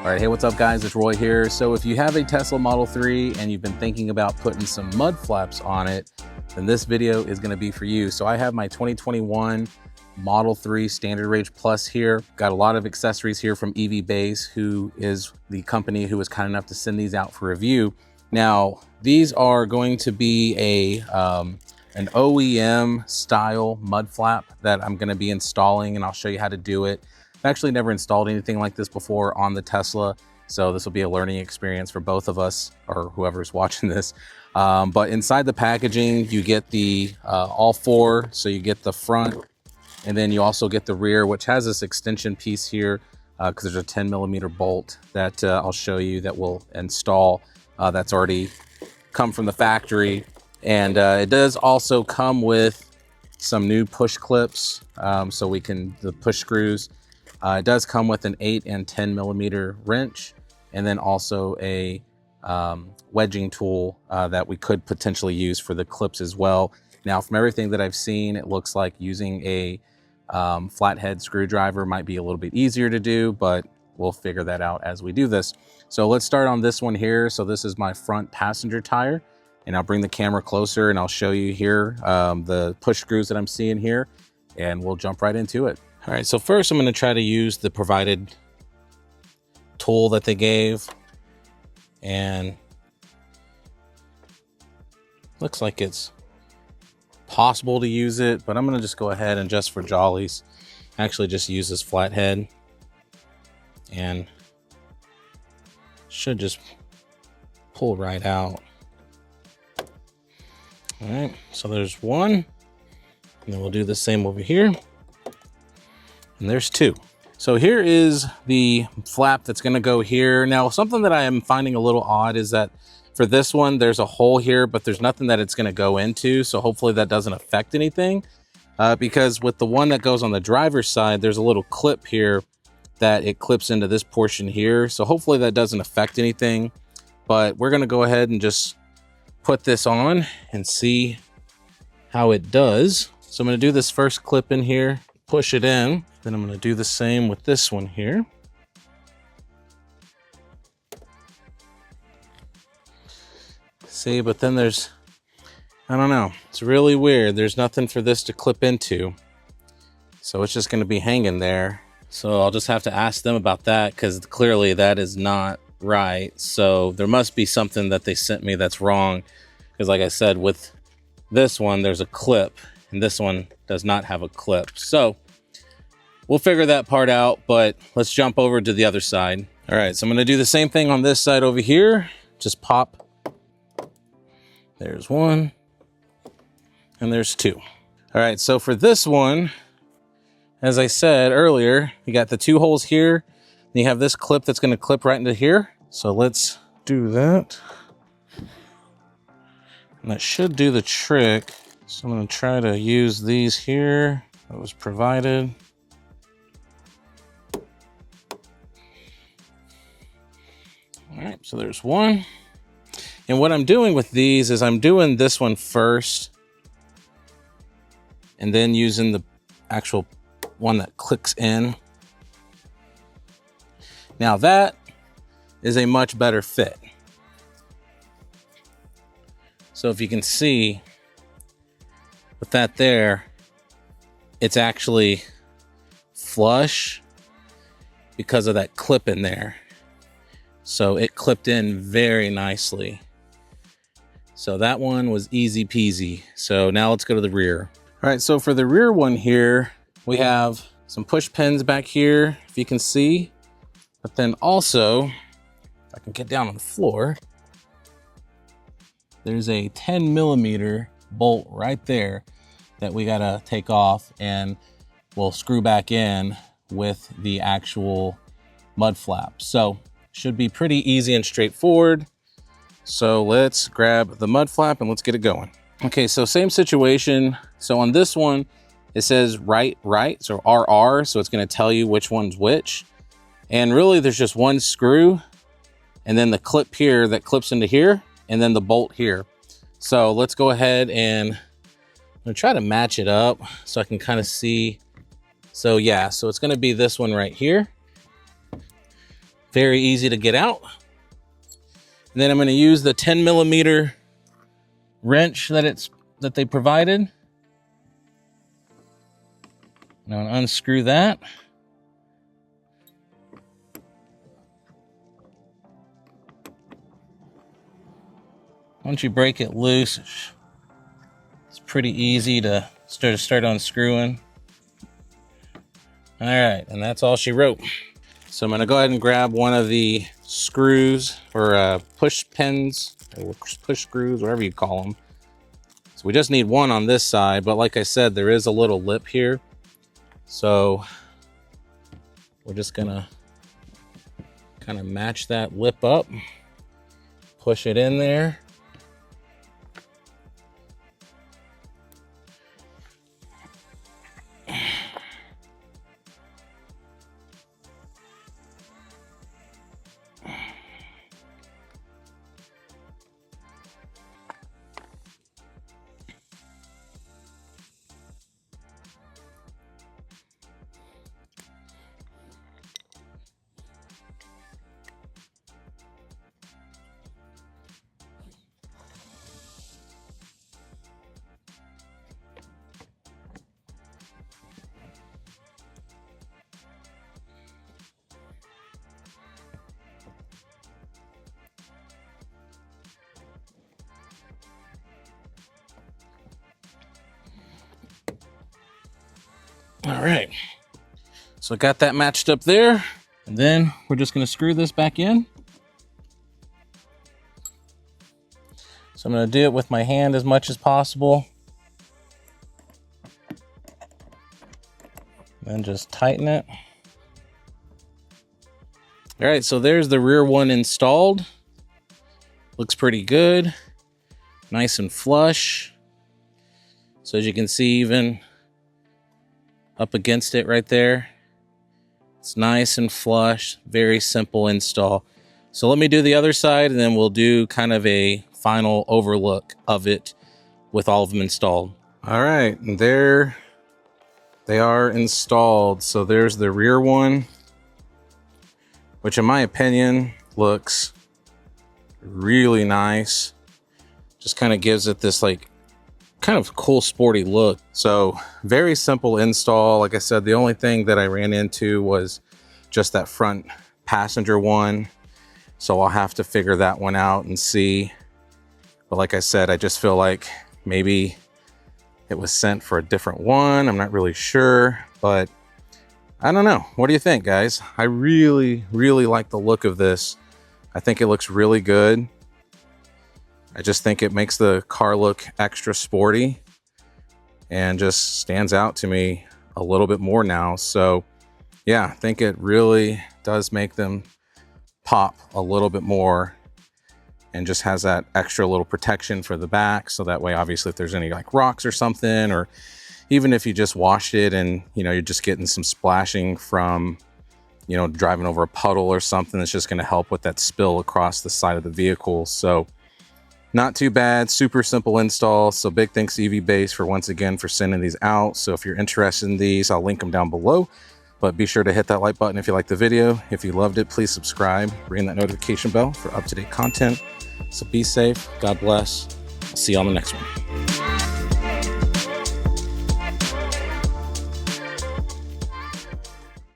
All right, hey, what's up guys? It's Roy here. So if you have a Tesla Model 3 and you've been thinking about putting some mud flaps on it, then this video is gonna be for you. So I have my 2021 Model 3 Standard Range Plus here. Got a lot of accessories here from EVBASE, who is the company who was kind enough to send these out for review. Now, these are going to be an OEM style mud flap that I'm gonna be installing, and I'll show you how to do it. I've actually never installed anything like this before on the Tesla, so this will be a learning experience for both of us or whoever's watching this. But inside the packaging, you get the all four. So you get the front, and then you also get the rear, which has this extension piece here because there's a 10mm bolt that I'll show you that we'll install that's already come from the factory. And it does also come with some new push clips, so we can, the push screws. It does come with an 8 and 10mm wrench, and then also a wedging tool that we could potentially use for the clips as well. Now, from everything that I've seen, it looks like using a flathead screwdriver might be a little bit easier to do, but we'll figure that out as we do this. So let's start on this one here. So this is my front passenger tire, and I'll bring the camera closer and I'll show you here the push screws that I'm seeing here, and we'll jump right into it. All right, so first I'm going to try to use the provided tool that they gave, and looks like it's possible to use it, but I'm going to just go ahead and, just for jollies, actually just use this flathead, and should just pull right out. All right, so there's one, and then we'll do the same over here. And there's two. So here is the flap that's going to go here. Now, something that I am finding a little odd is that for this one, there's a hole here, but there's nothing that it's going to go into. So hopefully that doesn't affect anything. Because with the one that goes on the driver's side, there's a little clip here that it clips into this portion here. So hopefully that doesn't affect anything. But we're going to go ahead and just put this on and see how it does. So I'm going to do this first clip in here, push it in. Then I'm going to do the same with this one here. See, but then there's, I don't know, it's really weird. There's nothing for this to clip into. So it's just going to be hanging there. So I'll just have to ask them about that, because clearly that is not right. So there must be something that they sent me that's wrong. Because like I said, with this one, there's a clip, and this one does not have a clip. So we'll figure that part out, but let's jump over to the other side. All right, so I'm gonna do the same thing on this side over here. Just pop. There's one, and there's two. All right, so for this one, as I said earlier, you got the two holes here, and you have this clip that's gonna clip right into here. So let's do that. And that should do the trick. So I'm gonna try to use these here that was provided. All right, so there's one. And what I'm doing with these is I'm doing this one first, and then using the actual one that clicks in. Now that is a much better fit. So if you can see with that there, it's actually flush because of that clip in there. So it clipped in very nicely. So that one was easy peasy. So now let's go to the rear. All right, so for the rear one here, we have some push pins back here, if you can see. But then also, if I can get down on the floor, there's a 10mm bolt right there that we gotta take off, and we'll screw back in with the actual mud flap. So should be pretty easy and straightforward. So let's grab the mud flap and let's get it going. Okay, so same situation. So on this one, it says right, so RR, so it's gonna tell you which one's which. And really there's just one screw, and then the clip here that clips into here, and then the bolt here. So let's go ahead and I'm gonna try to match it up so I can kind of see. So yeah, so it's gonna be this one right here. Very easy to get out. And then I'm going to use the 10mm wrench that they provided. Now I'm going to unscrew that. Once you break it loose, it's pretty easy to start unscrewing. All right, and that's all she wrote. So I'm gonna go ahead and grab one of the screws or push pins, or push screws, whatever you call them. So we just need one on this side, but like I said, there is a little lip here. So we're just gonna kind of match that lip up, push it in there. All right, so I got that matched up there, and then we're just going to screw this back in. So I'm going to do it with my hand as much as possible. Then just tighten it. All right, so there's the rear one installed. Looks pretty good, nice and flush. So as you can see, even up against it right there, it's nice and flush, very simple install. So let me do the other side, and then we'll do kind of a final overlook of it with all of them installed. All right, and there they are installed. So there's the rear one, which in my opinion looks really nice. Just kind of gives it this like kind of cool sporty look. So very simple install. Like I said, the only thing that I ran into was just that front passenger one. So I'll have to figure that one out and see. But like I said, I just feel like maybe it was sent for a different one. I'm not really sure, but I don't know. What do you think, guys? I really, really like the look of this. I think it looks really good. I just think it makes the car look extra sporty and just stands out to me a little bit more now. So yeah, I think it really does make them pop a little bit more, and just has that extra little protection for the back. So that way, obviously, if there's any like rocks or something, or even if you just washed it and, you know, you're just getting some splashing from, you know, driving over a puddle or something, it's just going to help with that spill across the side of the vehicle. So not too bad, super simple install. So big thanks to EVBASE for once again for sending these out. So if you're interested in these, I'll link them down below. But be sure to hit that like button if you liked the video. If you loved it, please subscribe, ring that notification bell for up-to-date content. So be safe, God bless. I'll see you on the next one.